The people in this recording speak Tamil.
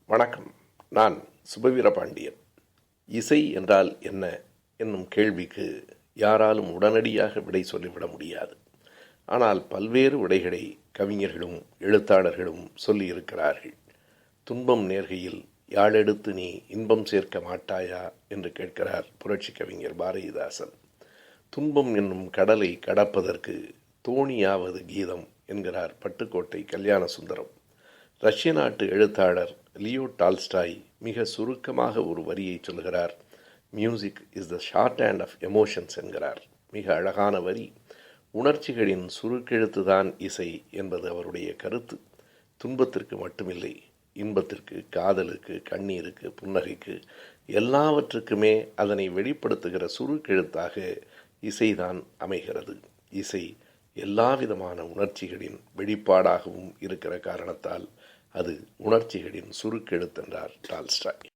வணக்கம். நான் சுபவீரபாண்டியன். இசை என்றால் என்ன என்னும் கேள்விக்கு யாராலும் உடனடியாக விடை சொல்லிவிட முடியாது. ஆனால் பல்வேறு விடைகளை கவிஞர்களும் எழுத்தாளர்களும் சொல்லியிருக்கிறார்கள். துன்பம் நேர்கையில் யாழெடுத்து நீ இன்பம் சேர்க்க மாட்டாயா என்று கேட்கிறார் புரட்சி கவிஞர் பாரதிதாசன். துன்பம் என்னும் கடலை கடப்பதற்கு தோணியாவது கீதம் என்கிறார் பட்டுக்கோட்டை கல்யாண சுந்தரம். ரஷ்ய நாட்டு எழுத்தாளர் லியோ டால்ஸ்டாய் மிக சுருக்கமாக ஒரு வரியை சொல்கிறார். Music is the shorthand of emotions என்கிறார். மிக அழகான வரி. உணர்ச்சிகளின் சுருக்கெழுத்துதான் இசை என்பது அவருடைய கருத்து. துன்பத்திற்கு மட்டுமில்லை, இன்பத்திற்கு, காதலுக்கு, கண்ணீருக்கு, புன்னகைக்கு, எல்லாவற்றுக்குமே அதனை வெளிப்படுத்துகிற சுருக்கெழுத்தாக இசைதான் அமைகிறது. இசை எல்லாவிதமான உணர்ச்சிகளின் வெளிப்பாடாகவும் இருக்கிற காரணத்தால் அது உணர்ச்சிகளின் சுருக்கெழுத்தென்றார் டால்ஸ்டாய்.